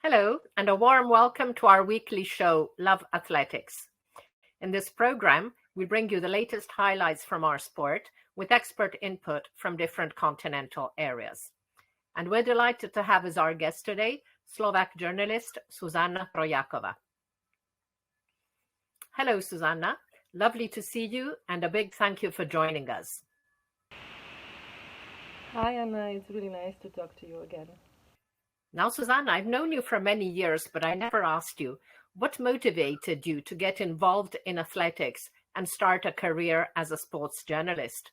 Hello, and a warm welcome to our weekly show, Love Athletics. In this program, we bring you the latest highlights from our sport with expert input from different continental areas. And we're delighted to have as our guest today Slovak journalist Zuzana Trojakova. Hello, Zuzana. Lovely to see you, and a big thank you for joining us. Hi Anna, it's really nice to talk to you again. Now, Zuzana, I've known you for many years, but I never asked you what motivated you to get involved in athletics and start a career as a sports journalist.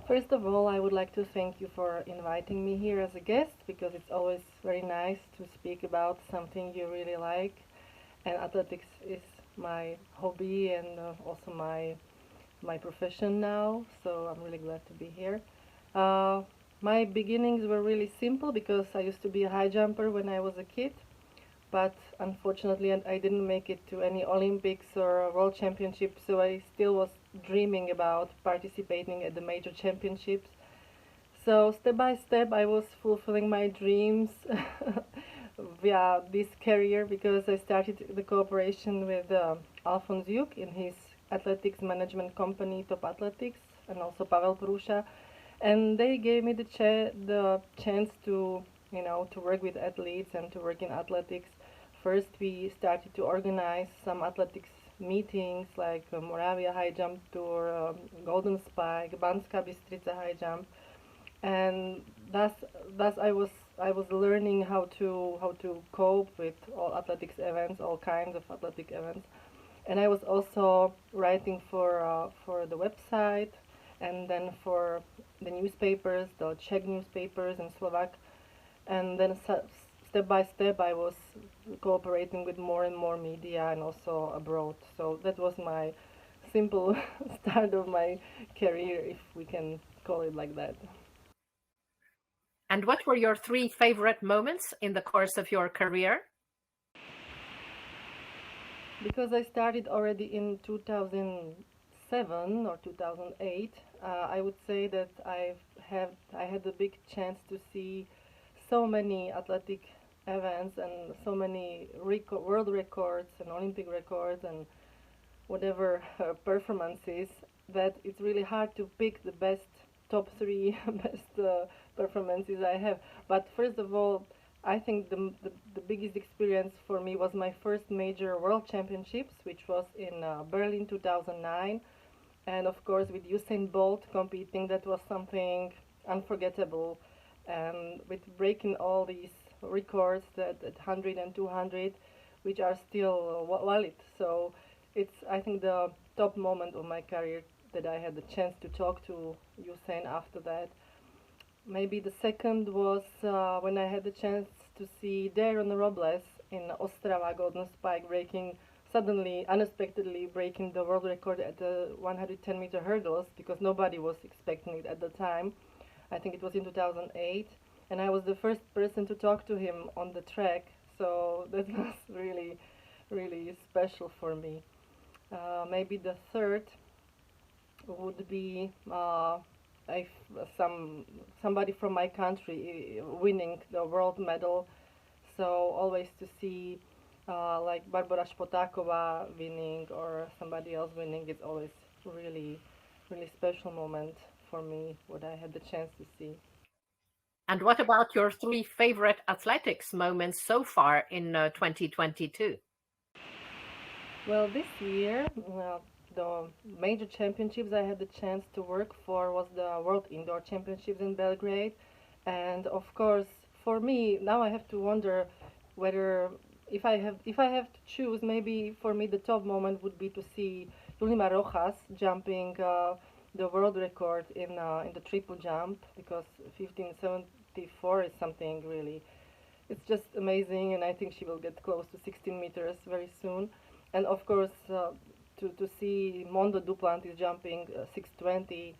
First of all, I would like to thank you for inviting me here as a guest because it's always very nice to speak about something you really like. And athletics is my hobby and also my profession now, so I'm really glad to be here. My beginnings were really simple because I used to be a high jumper when I was a kid, but unfortunately I didn't make it to any Olympics or World Championships, so I still was dreaming about participating at the major championships. So step by step I was fulfilling my dreams via this career because I started the cooperation with Alfons Juk in his athletics management company Top Athletics and also Pavel Prusha, and they gave me the chance to to work with athletes and to work in athletics. First, we started to organize some athletics meetings like Moravia High Jump Tour, Golden Spike, Banska Bystrica High Jump, and thus I was learning how to cope with all athletics events, all kinds of athletic events, and I was also writing for the website and then for the newspapers, the Czech newspapers and Slovak, and then step by step I was cooperating with more and more media and also abroad. So that was my simple start of my career, if we can call it like that. And what were your three favorite moments in the course of your career? Because I started already in 2007 or 2008, I would say that I had a big chance to see so many athletic events and so many world records and Olympic records and whatever performances, that it's really hard to pick the best top three best performances I have. But first of all, I think the biggest experience for me was my first major world championships, which was in Berlin 2009. And of course, with Usain Bolt competing, that was something unforgettable. And with breaking all these records at 100 and 200, which are still valid. So it's, I think, the top moment of my career that I had the chance to talk to Usain after that. Maybe the second was when I had the chance to see Darren Robles in Ostrava Golden Spike suddenly, unexpectedly breaking the world record at the 110-meter hurdles because nobody was expecting it at the time. I think it was in 2008, and I was the first person to talk to him on the track, so that was really, really special for me. Maybe the third would be if somebody from my country winning the world medal. So always to see like Barbara Spotakova winning or somebody else winning is always really, really special moment for me, what I had the chance to see. And what about your three favorite athletics moments so far in 2022? Well, this year, the major championships I had the chance to work for was the World Indoor Championships in Belgrade, and of course, for me now I have to wonder whether if I have to choose, maybe for me the top moment would be to see Julima Rojas jumping the world record in the triple jump because 1574 is something really, it's just amazing, and I think she will get close to 16 meters very soon. And of course, to see Mondo Duplantis jumping 620,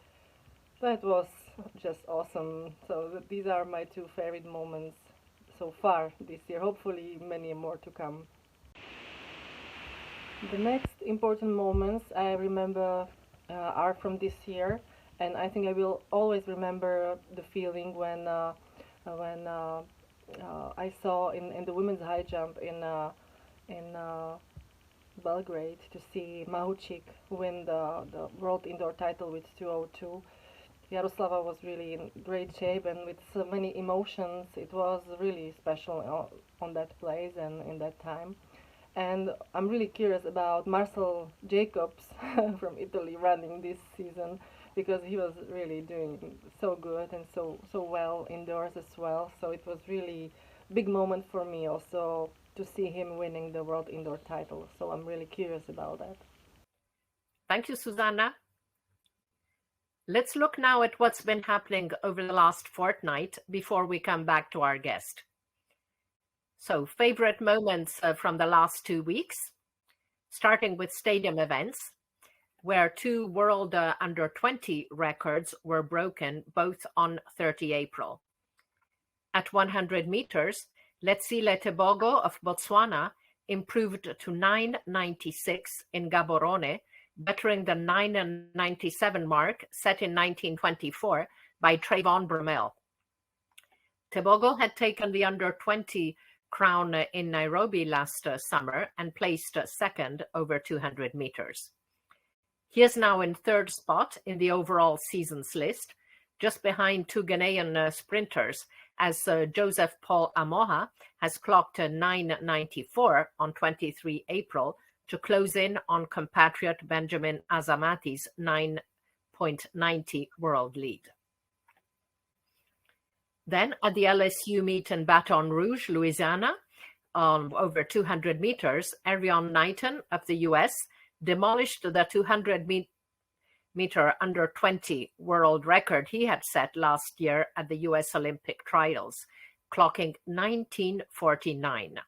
that was just awesome. So these are my two favorite moments so far this year. Hopefully, many more to come. The next important moments I remember are from this year, and I think I will always remember the feeling when I saw in the women's high jump in Belgrade to see Mahuchik win the world indoor title with 2:02. Jaroslava was really in great shape and with so many emotions. It was really special on that place and in that time. And I'm really curious about Marcel Jacobs from Italy running this season because he was really doing so good and so well indoors as well. So it was really big moment for me also to see him winning the world indoor title. So I'm really curious about that. Thank you, Zuzana. Let's look now at what's been happening over the last fortnight before we come back to our guest. So, favorite moments from the last 2 weeks, starting with stadium events, where 2 world under 20 records were broken, both on 30 April. At 100 meters, Letsile Tebogo of Botswana improved to 9:96 in Gaborone, bettering the 9:97 mark set in 1924 by Trayvon Bromell. Tebogo had taken the under 20 crown in Nairobi last summer and placed second over 200 meters. He is now in third spot in the overall seasons list, just behind 2 Ghanaian sprinters, as Joseph Paul Amoha has clocked 9:94 on 23 April to close in on compatriot Benjamin Azamati's 9.90 world lead. Then at the LSU meet in Baton Rouge, Louisiana, on over 200 meters, Arion Knighton of the US demolished the 200-meter under 20 world record he had set last year at the US Olympic trials, clocking 19:49.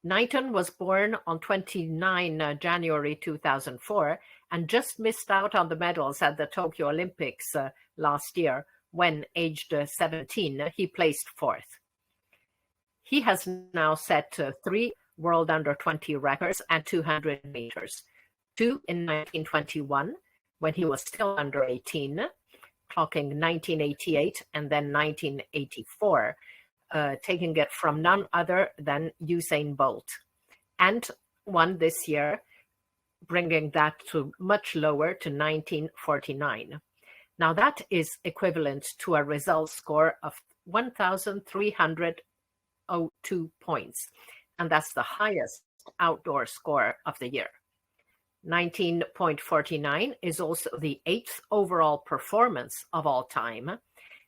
Knighton was born on 29 January 2004 and just missed out on the medals at the Tokyo Olympics last year when, aged 17, he placed fourth. He has now set 3 world under 20 records at 200 meters, 2 in 1921 when he was still under 18, clocking 1988, and then 1984, taking it from none other than Usain Bolt, and one this year, bringing that to much lower to 1949. Now that is equivalent to a result score of 1,302 points, and that's the highest outdoor score of the year. 19.49 is also the 8th overall performance of all time,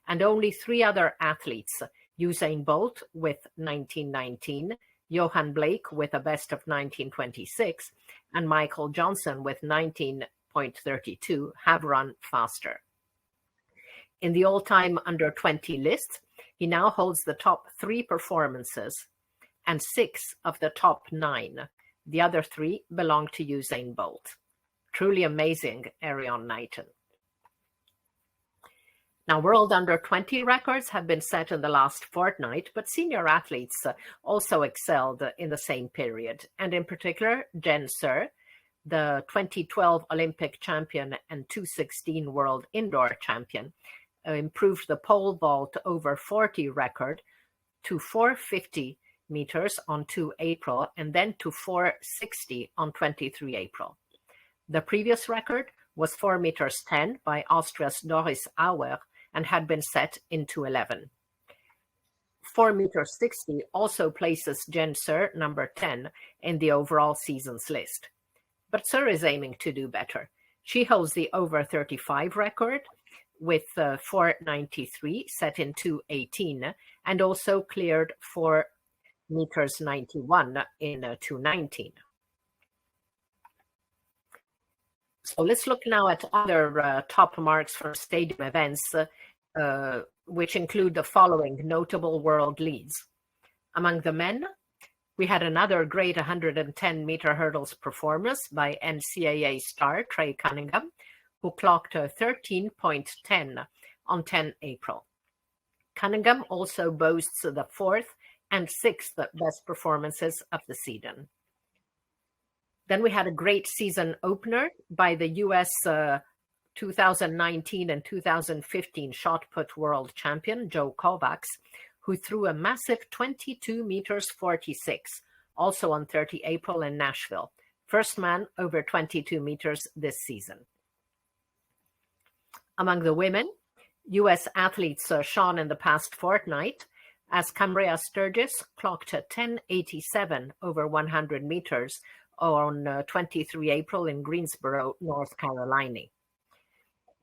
and only 3 other athletes, Usain Bolt with 1919, Johan Blake with a best of 1926, and Michael Johnson with 19.32, have run faster. In the all-time under 20 list, he now holds the top 3 performances and 6 of the top 9. The other 3 belong to Usain Bolt. Truly amazing, Arion Knighton. Now, world under 20 records have been set in the last fortnight, but senior athletes also excelled in the same period. And in particular, Jen Sir, the 2012 Olympic champion and 2016 world indoor champion, improved the pole vault over 40 record to 450 meters on 2 April and then to 460 on 23 April. The previous record was 4 meters 10 by Austria's Doris Auer and had been set in 2:11. 4 meters 60 also places Jen Sir number 10 in the overall seasons list. But Sir is aiming to do better. She holds the over 35 record with 493 set in 2:18 and also cleared 4 meters 91 in 2:19. So let's look now at other top marks for stadium events, which include the following notable world leads. Among the men, we had another great 110-meter hurdles performance by NCAA star Trey Cunningham, who clocked 13.10 on 10 April. Cunningham also boasts the 4th and 6th best performances of the season. Then we had a great season opener by the US 2019 and 2015 shot put world champion Joe Kovacs, who threw a massive 22 meters 46, also on 30 April in Nashville. First man over 22 meters this season. Among the women, U.S. athletes shone in the past fortnight as Cambria Sturgis clocked a 10:87 over 100 meters on 23 April in Greensboro, North Carolina.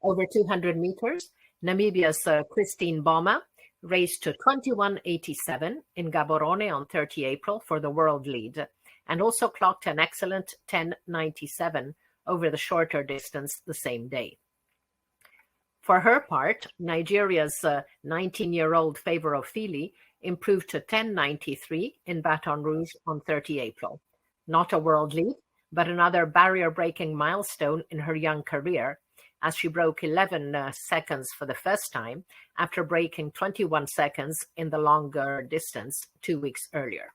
Over 200 meters, Namibia's Christine Boma raced to 21:87 in Gaborone on 30 April for the world lead, and also clocked an excellent 10:97 over the shorter distance the same day. For her part, Nigeria's 19-year-old Favour Ofili improved to 10:93 in Baton Rouge on 30 April. Not a world lead, but another barrier-breaking milestone in her young career, as she broke 11 seconds for the first time after breaking 21 seconds in the longer distance 2 weeks earlier.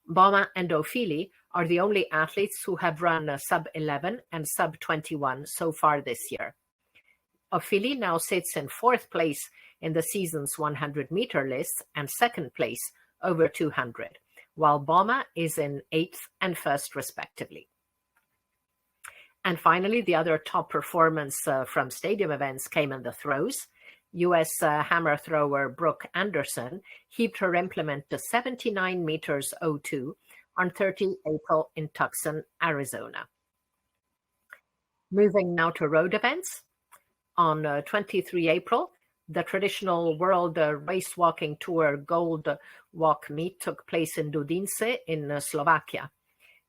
Boma and Ofili are the only athletes who have run sub-11 and sub-21 so far this year. Ofili now sits in 4th place in the season's 100-meter list and 2nd place over 200, while Boma is in 8th and 1st respectively. And finally, the other top performance from stadium events came in the throws. U.S. hammer thrower Brooke Anderson heaved her implement to 79 meters 02 on 30 April in Tucson, Arizona. Moving now to road events. On 23 April, the traditional World Race Walking Tour Gold Walk Meet took place in Dudince in Slovakia.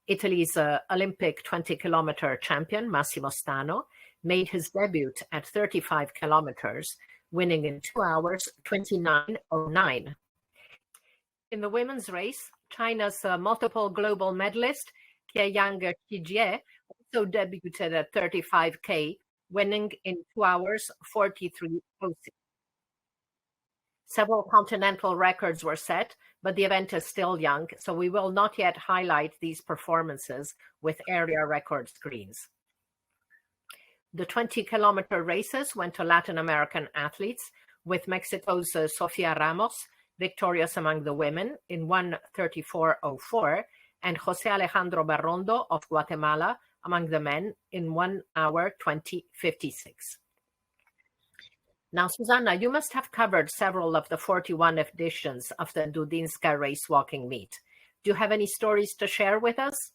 Italy's Olympic 20-kilometer champion Massimo Stano made his debut at 35 kilometers, winning in 2 hours 29:09. In the women's race, China's multiple global medalist Qieyang Qijie also debuted at 35K, winning in 2 hours 43:06. Several continental records were set, but the event is still young, so we will not yet highlight these performances with area record screens. The 20-kilometer races went to Latin American athletes, with Mexico's Sofia Ramos victorious among the women in 1:34:04, and Jose Alejandro Barrondo of Guatemala among the men in 1 hour 20:56. Now, Zuzana, you must have covered several of the 41 editions of the Dudinska race walking meet. Do you have any stories to share with us?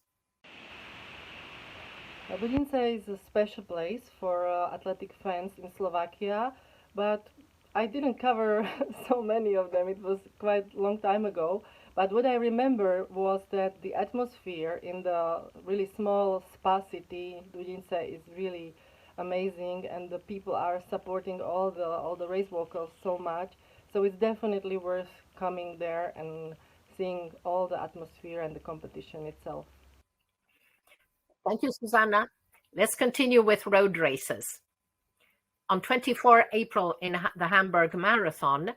Dudince is a special place for athletic fans in Slovakia, but I didn't cover so many of them. It was quite a long time ago. But what I remember was that the atmosphere in the really small spa city, Dudince, is really amazing, and the people are supporting all the race walkers so much. So it's definitely worth coming there and seeing all the atmosphere and the competition itself. Thank you, Zuzana. Let's continue with road races. On 24 April in the Hamburg Marathon,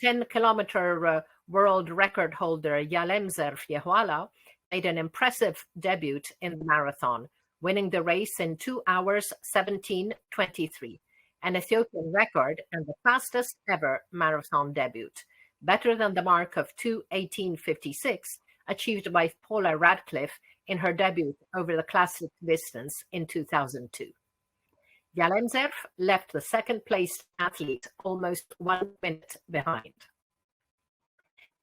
10-kilometer world record holder Yalemzer Fiehuala made an impressive debut in the marathon, winning the race in 2 hours 17:23, an Ethiopian record and the fastest ever marathon debut, better than the mark of 2:18:56 achieved by Paula Radcliffe in her debut over the classic distance in 2002. Yalemzer left the second-placed athlete almost 1 minute behind.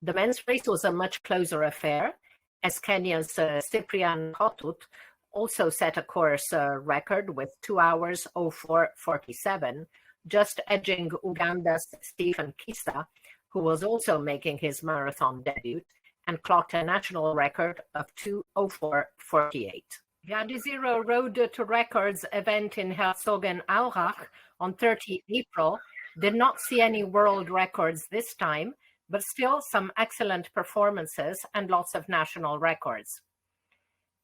The men's race was a much closer affair, as Kenya's Cyprian Kotut also set a course record with 2 hours 04:47, just edging Uganda's Stephen Kisa, who was also making his marathon debut, and clocked a national record of 2:04:48. The Adizero Road to Records event in Herzogenaurach on 30 April did not see any world records this time, but still some excellent performances and lots of national records.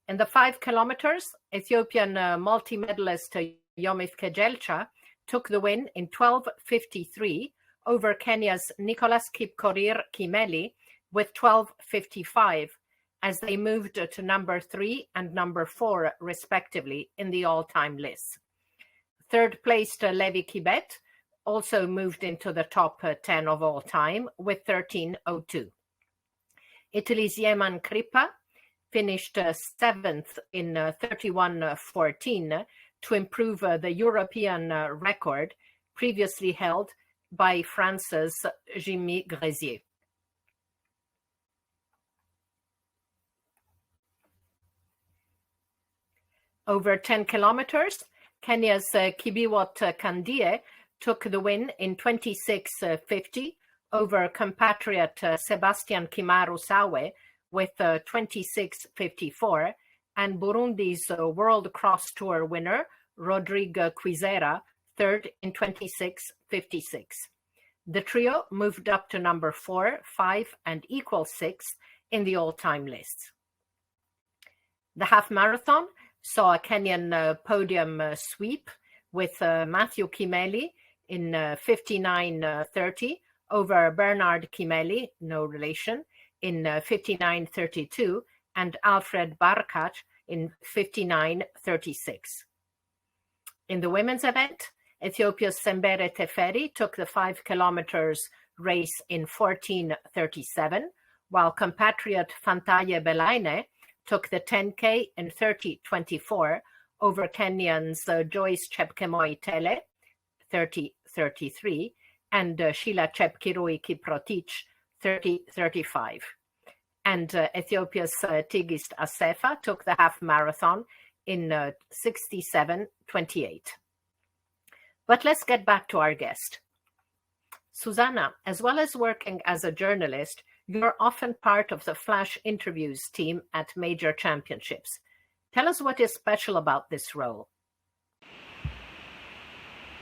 In the 5 kilometers, Ethiopian multi-medalist Yomif Kejelcha took the win in 12:53 over Kenya's Nicholas Kipkorir Kimeli with 12:55, as they moved to number 3 and number 4, respectively, in the all-time list. Third-placed Levi Kibet also moved into the top 10 of all time with 13:02. Italy's Yeman Kripa finished seventh in 31:14 to improve the European record previously held by France's Jimmy Gresier. Over 10 kilometers, Kenya's Kibiwot Kandie took the win in 26:50 over compatriot Sebastian Kimaru Sawe with 26:54, and Burundi's World Cross Tour winner Rodrigue Quizera third in 26:56. The trio moved up to number 4, 5, and equal 6 in the all-time lists. The half marathon saw a Kenyan podium sweep with Matthew Kimeli in 59:30 over Bernard Kimeli, no relation, in 59:32, and Alfred Barkat in 59:36. In the women's event, Ethiopia's Sembere Teferi took the 5 kilometers race in 14:37, while compatriot Fantaye Belaine took the 10K in 30:24 over Kenyans Joyce Chepkemoi Tele, 30:33, and Sheila Chepkirui Kiprotich, 30:35. And Ethiopia's Tigist Asefa took the half marathon in 67:28. But let's get back to our guest. Zuzana, as well as working as a journalist, you're often part of the flash interviews team at major championships. Tell us what is special about this role.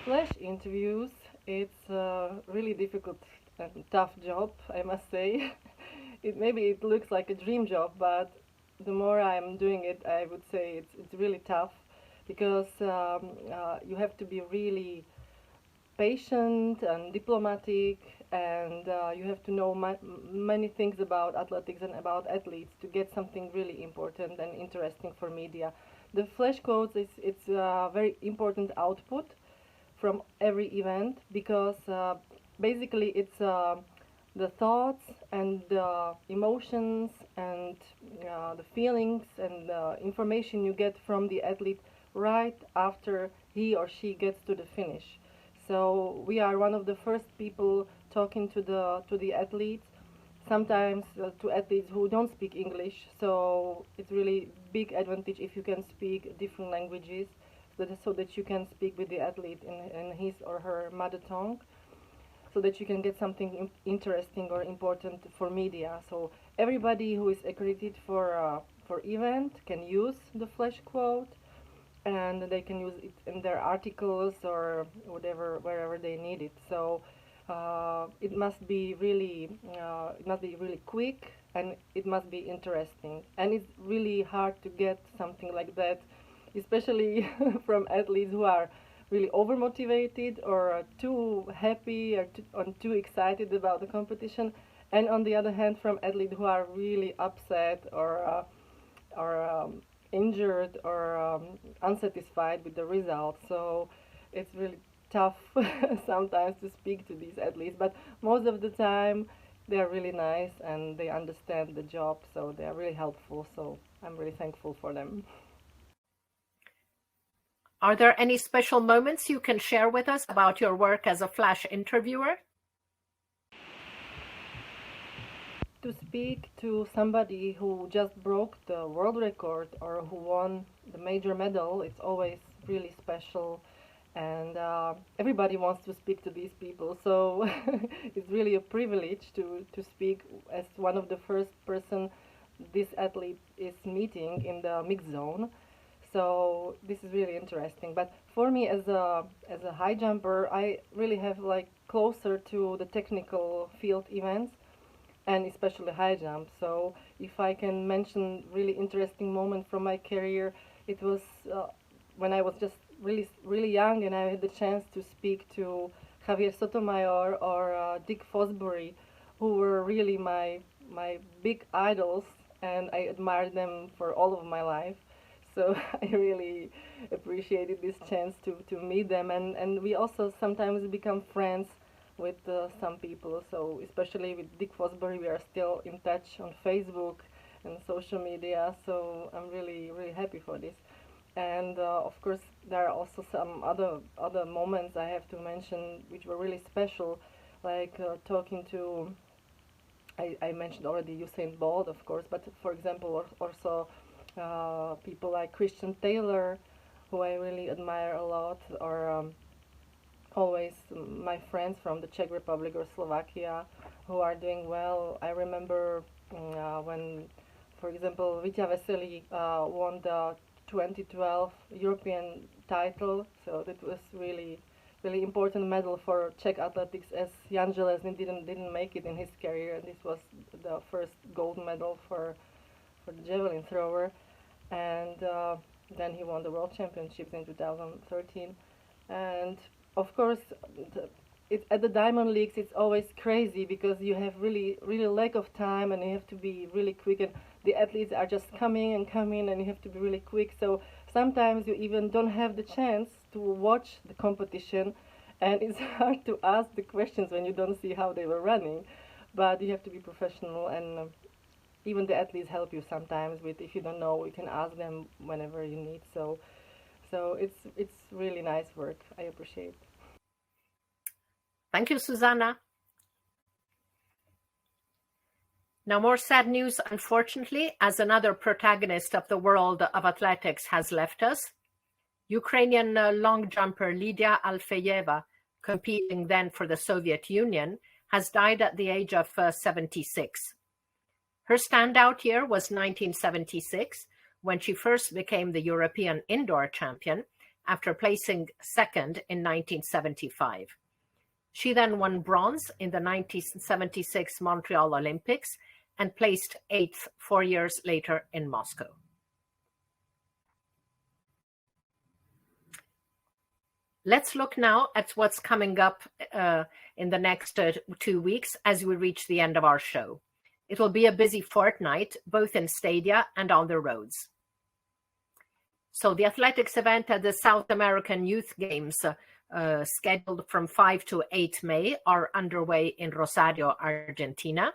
Flash interviews, it's a really difficult and tough job, I must say. Maybe it looks like a dream job, but the more I'm doing it, I would say it's really tough, because you have to be really patient and diplomatic, and you have to know many things about athletics and about athletes to get something really important and interesting for media. The flash quotes, it's a very important output from every event, because basically it's the thoughts and the emotions and the feelings and the information you get from the athlete right after he or she gets to the finish. So we are one of the first people talking to the athletes, sometimes to athletes who don't speak English. So it's really big advantage if you can speak different languages, so that you can speak with the athlete in his or her mother tongue, so that you can get something interesting or important for media. So everybody who is accredited for event can use the flash quote, and they can use it in their articles or whatever, wherever they need it. So it must be really quick, and it must be interesting. And it's really hard to get something like that, especially from athletes who are really over motivated or too happy or too excited about the competition, and on the other hand from athletes who are really upset or injured or unsatisfied with the results. So it's really tough sometimes to speak to these athletes, but most of the time they are really nice and they understand the job, so they are really helpful. So I'm really thankful for them. Are there any special moments you can share with us about your work as a flash interviewer? To speak to somebody who just broke the world record or who won the major medal, it's always really special, and everybody wants to speak to these people. So it's really a privilege to speak as one of the first person this athlete is meeting in the mixed zone. So this is really interesting. But for me as a high jumper, I really have like closer to the technical field events, and especially high jump. So if I can mention really interesting moment from my career, it was when I was just really young, and I had the chance to speak to Javier Sotomayor or Dick Fosbury, who were really my big idols, and I admired them for all of my life. So I really appreciated this chance to meet them, and we also sometimes become friends with some people. So especially with Dick Fosbury, we are still in touch on Facebook and social media. So I'm really really happy for this. And of course, there are also some other moments I have to mention which were really special, like talking to. I mentioned already Usain Bolt, of course, but for example, also people like Christian Taylor, who I really admire a lot, or always my friends from the Czech Republic or Slovakia who are doing well. I remember when, for example, Vítě Veselý won the 2012 European title, so that was really really important medal for Czech athletics, as Jan Železný didn't make it in his career, and this was the first gold medal for the javelin thrower, and then he won the world championships in 2013, and of course at the Diamond Leagues it's always crazy because you have really really lack of time and you have to be really quick, and the athletes are just coming and you have to be really quick, so sometimes you even don't have the chance to watch the competition, and it's hard to ask the questions when you don't see how they were running, but you have to be professional, and even the athletes help you sometimes with, if you don't know, you can ask them whenever you need, so it's really nice work. I appreciate. Thank you, Zuzana. Now, more sad news, unfortunately, as another protagonist of the world of athletics has left us. Ukrainian long jumper Lydia Alfeyeva, competing then for the Soviet Union, has died at the age of 76. Her standout year was 1976, when she first became the European indoor champion after placing second in 1975. She then won bronze in the 1976 Montreal Olympics and placed 8th 4 years later in Moscow. Let's look now at what's coming up in the next 2 weeks as we reach the end of our show. It will be a busy fortnight, both in stadia and on the roads. So the athletics event at the South American Youth Games, scheduled from 5 to 8 May, are underway in Rosario, Argentina.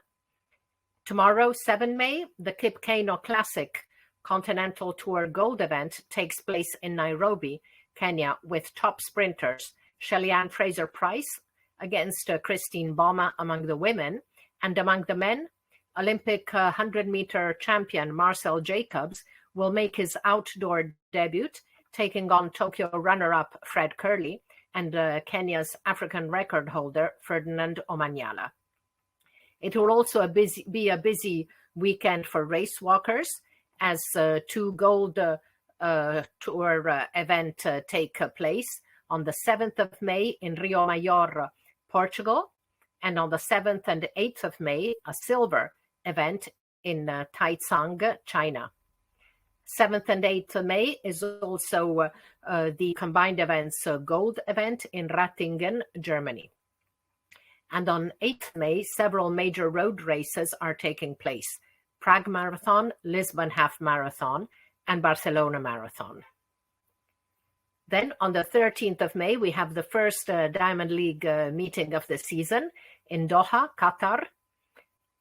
Tomorrow, 7 May, the Kip Keino Classic Continental Tour Gold event takes place in Nairobi, Kenya, with top sprinters Shelly-Ann Fraser-Pryce against Christine Boma among the women, and among the men, Olympic 100-meter champion Marcel Jacobs will make his outdoor debut, taking on Tokyo runner-up Fred Curley and Kenya's African record holder Ferdinand Omanyala. It will also be a busy weekend for race walkers, as 2 gold tour event take place on the 7th of May in Rio Maior, Portugal, and on the 7th and 8th of May, a silver event in Taicang, China. 7th and 8th of May is also the combined events gold event in Ratingen, Germany. And on 8th May, several major road races are taking place: Prague Marathon, Lisbon Half Marathon, and Barcelona Marathon. Then on the 13th of May, we have the first Diamond League meeting of the season in Doha, Qatar.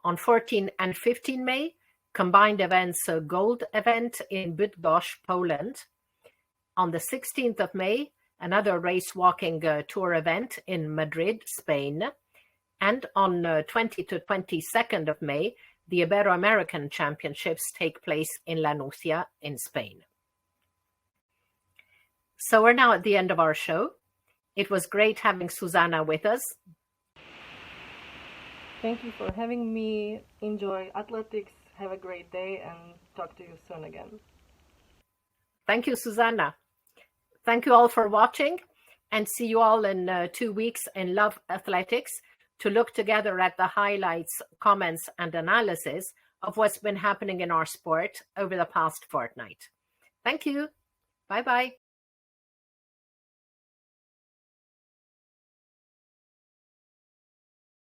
On 14 and 15 May, combined events gold event in Bydgoszcz, Poland. On the 16th of May, another race walking tour event in Madrid, Spain. And on 20 to 22nd of May, the Ibero-American Championships take place in La Nucia in Spain. So we're now at the end of our show. It was great having Zuzana with us. Thank you for having me. Enjoy athletics. Have a great day and talk to you soon again. Thank you, Zuzana. Thank you all for watching, and see you all in 2 weeks in Love Athletics to look together at the highlights, comments, and analysis of what's been happening in our sport over the past fortnight. Thank you. Bye-bye.